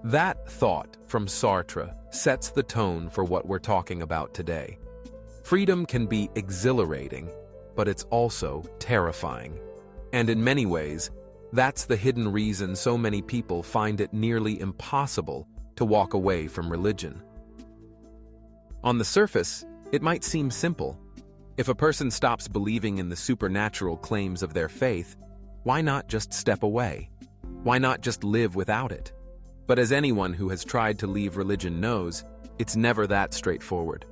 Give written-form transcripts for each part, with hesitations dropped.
That thought from Sartre sets the tone for what we're talking about today. Freedom can be exhilarating, but it's also terrifying. And in many ways, that's the hidden reason so many people find it nearly impossible to walk away from religion. On the surface, it might seem simple. If a person stops believing in the supernatural claims of their faith, why not just step away? Why not just live without it? But as anyone who has tried to leave religion knows, it's never that straightforward.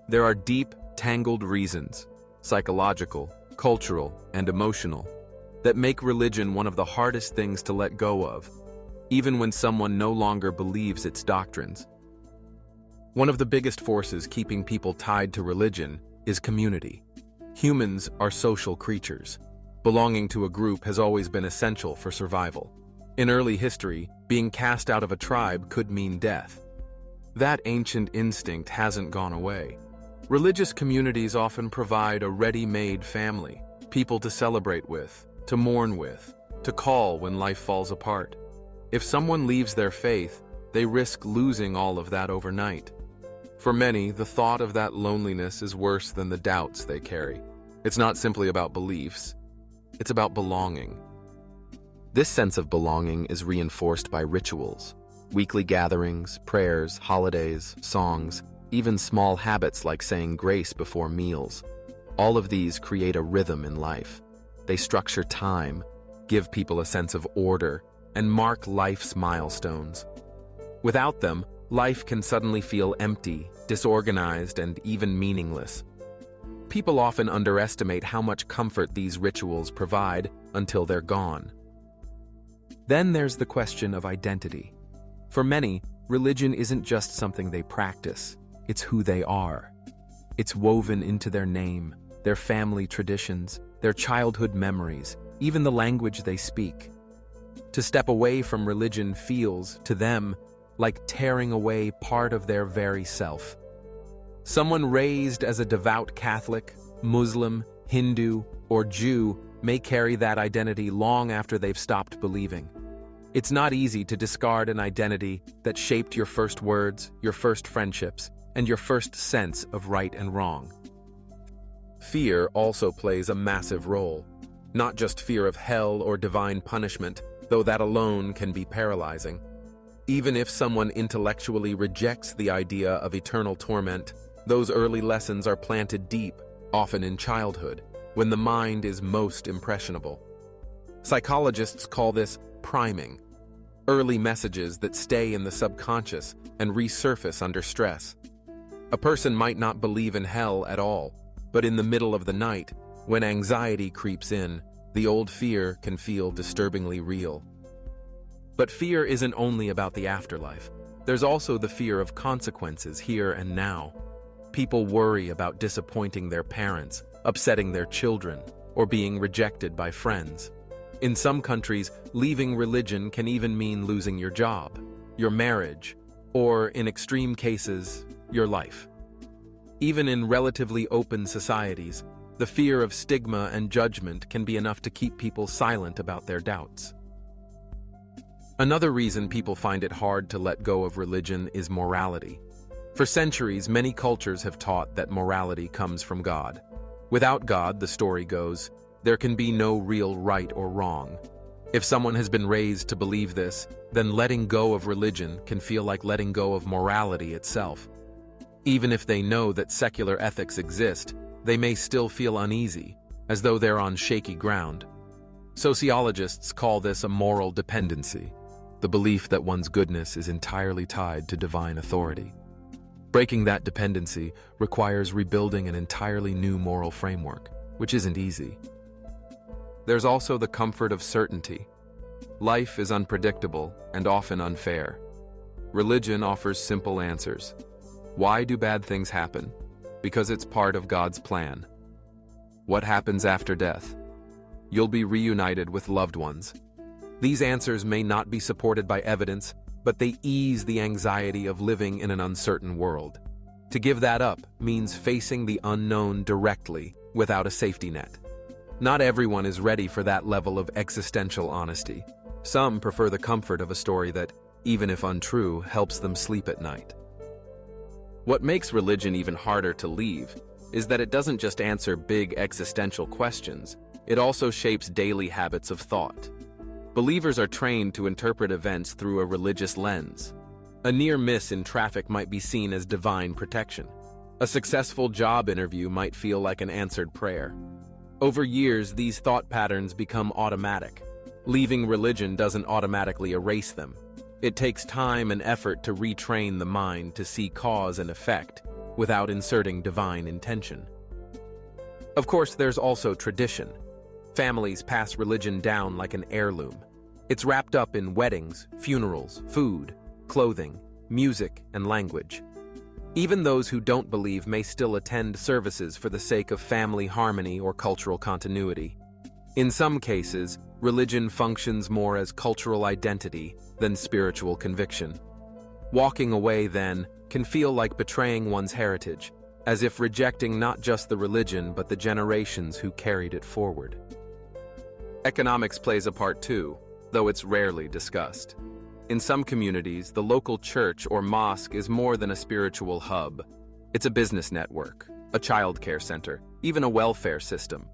There are deep, tangled reasons, psychological, cultural, and emotional, that make religion one of the hardest things to let go of, even when someone no longer believes its doctrines. One of the biggest forces keeping people tied to religion is community. Humans are social creatures. Belonging to a group has always been essential for survival. In early history, being cast out of a tribe could mean death. That ancient instinct hasn't gone away. Religious communities often provide a ready-made family, people to celebrate with, to mourn with, to call when life falls apart. If someone leaves their faith, they risk losing all of that overnight. For many, the thought of that loneliness is worse than the doubts they carry. It's not simply about beliefs, it's about belonging. This sense of belonging is reinforced by rituals, weekly gatherings, prayers, holidays, songs, even small habits like saying grace before meals. All of these create a rhythm in life. They structure time, give people a sense of order, and mark life's milestones. Without them, life can suddenly feel empty, disorganized, and even meaningless. People often underestimate how much comfort these rituals provide until they're gone. Then there's the question of identity. For many, religion isn't just something they practice, it's who they are. It's woven into their name, their family traditions, their childhood memories, even the language they speak. To step away from religion feels, to them, like tearing away part of their very self. Someone raised as a devout Catholic, Muslim, Hindu, or Jew may carry that identity long after they've stopped believing. It's not easy to discard an identity that shaped your first words, your first friendships, and your first sense of right and wrong. Fear also plays a massive role. Not just fear of hell or divine punishment, though that alone can be paralyzing. Even if someone intellectually rejects the idea of eternal torment, those early lessons are planted deep, often in childhood, when the mind is most impressionable. Psychologists call this priming, early messages that stay in the subconscious and resurface under stress. A person might not believe in hell at all, but in the middle of the night, when anxiety creeps in, the old fear can feel disturbingly real. But fear isn't only about the afterlife. There's also the fear of consequences here and now. People worry about disappointing their parents, upsetting their children, or being rejected by friends. In some countries, leaving religion can even mean losing your job, your marriage, or, in extreme cases, your life. Even in relatively open societies, the fear of stigma and judgment can be enough to keep people silent about their doubts. Another reason people find it hard to let go of religion is morality. For centuries, many cultures have taught that morality comes from God. Without God, the story goes, there can be no real right or wrong. If someone has been raised to believe this, then letting go of religion can feel like letting go of morality itself. Even if they know that secular ethics exist, they may still feel uneasy, as though they're on shaky ground. Sociologists call this a moral dependency, the belief that one's goodness is entirely tied to divine authority. Breaking that dependency requires rebuilding an entirely new moral framework, which isn't easy. There's also the comfort of certainty. Life is unpredictable and often unfair. Religion offers simple answers. Why do bad things happen? Because it's part of God's plan. What happens after death? You'll be reunited with loved ones. These answers may not be supported by evidence, but they ease the anxiety of living in an uncertain world. To give that up means facing the unknown directly without a safety net. Not everyone is ready for that level of existential honesty. Some prefer the comfort of a story that, even if untrue, helps them sleep at night. What makes religion even harder to leave is that it doesn't just answer big existential questions, it also shapes daily habits of thought. Believers are trained to interpret events through a religious lens. A near miss in traffic might be seen as divine protection. A successful job interview might feel like an answered prayer. Over years, these thought patterns become automatic. Leaving religion doesn't automatically erase them. It takes time and effort to retrain the mind to see cause and effect without inserting divine intention. Of course, there's also tradition. Families pass religion down like an heirloom. It's wrapped up in weddings, funerals, food, clothing, music, and language. Even those who don't believe may still attend services for the sake of family harmony or cultural continuity. In some cases, religion functions more as cultural identity than spiritual conviction. Walking away, then, can feel like betraying one's heritage, as if rejecting not just the religion but the generations who carried it forward. Economics plays a part too, though it's rarely discussed. In some communities, the local church or mosque is more than a spiritual hub. It's a business network, a childcare center, even a welfare system.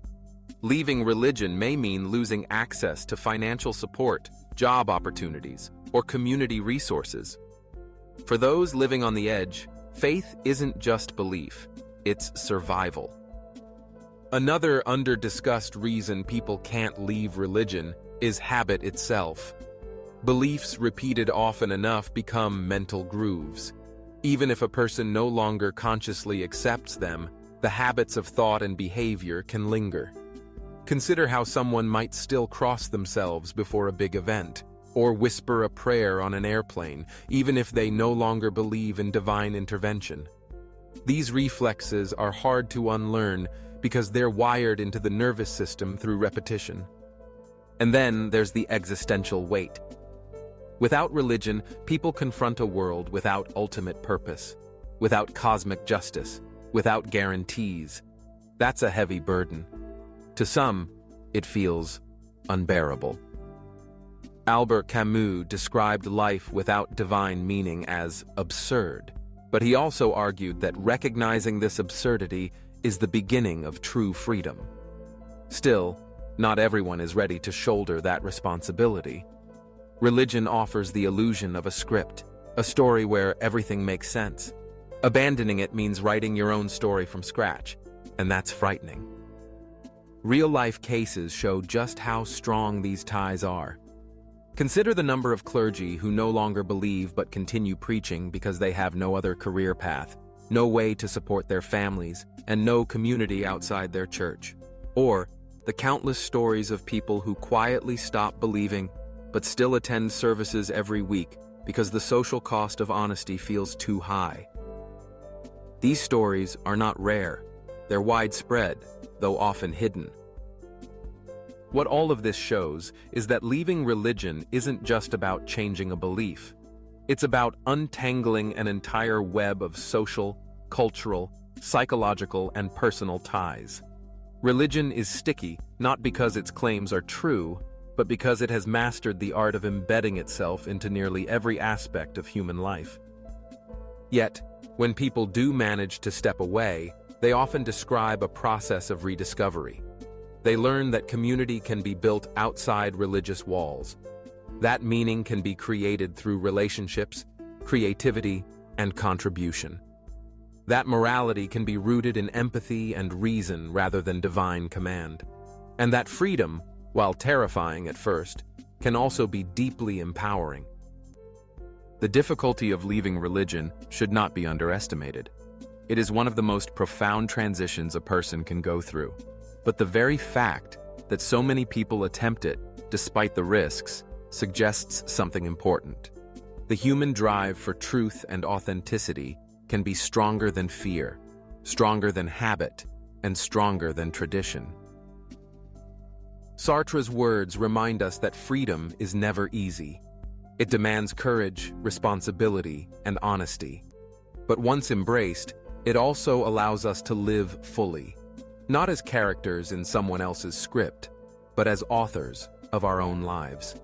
Leaving religion may mean losing access to financial support, job opportunities, or community resources. For those living on the edge, faith isn't just belief, it's survival. Another under-discussed reason people can't leave religion is habit itself. Beliefs repeated often enough become mental grooves. Even if a person no longer consciously accepts them, the habits of thought and behavior can linger. Consider how someone might still cross themselves before a big event, or whisper a prayer on an airplane, even if they no longer believe in divine intervention. These reflexes are hard to unlearn because they're wired into the nervous system through repetition. And then there's the existential weight. Without religion, people confront a world without ultimate purpose, without cosmic justice, without guarantees. That's a heavy burden. To some, it feels unbearable. Albert Camus described life without divine meaning as absurd, but he also argued that recognizing this absurdity is the beginning of true freedom. Still, not everyone is ready to shoulder that responsibility. Religion offers the illusion of a script, a story where everything makes sense. Abandoning it means writing your own story from scratch, and that's frightening. Real-life cases show just how strong these ties are. Consider the number of clergy who no longer believe but continue preaching because they have no other career path, no way to support their families, and no community outside their church. Or the countless stories of people who quietly stop believing but still attend services every week because the social cost of honesty feels too high. These stories are not rare. They're widespread, though often hidden. What all of this shows is that leaving religion isn't just about changing a belief. It's about untangling an entire web of social, cultural, psychological, and personal ties. Religion is sticky not because its claims are true, but because it has mastered the art of embedding itself into nearly every aspect of human life. Yet, when people do manage to step away, they often describe a process of rediscovery. They learn that community can be built outside religious walls. That meaning can be created through relationships, creativity, and contribution. That morality can be rooted in empathy and reason rather than divine command. And that freedom, while terrifying at first, can also be deeply empowering. The difficulty of leaving religion should not be underestimated. It is one of the most profound transitions a person can go through. But the very fact that so many people attempt it, despite the risks, suggests something important. The human drive for truth and authenticity can be stronger than fear, stronger than habit, and stronger than tradition. Sartre's words remind us that freedom is never easy. It demands courage, responsibility, and honesty. But once embraced, it also allows us to live fully, not as characters in someone else's script, but as authors of our own lives.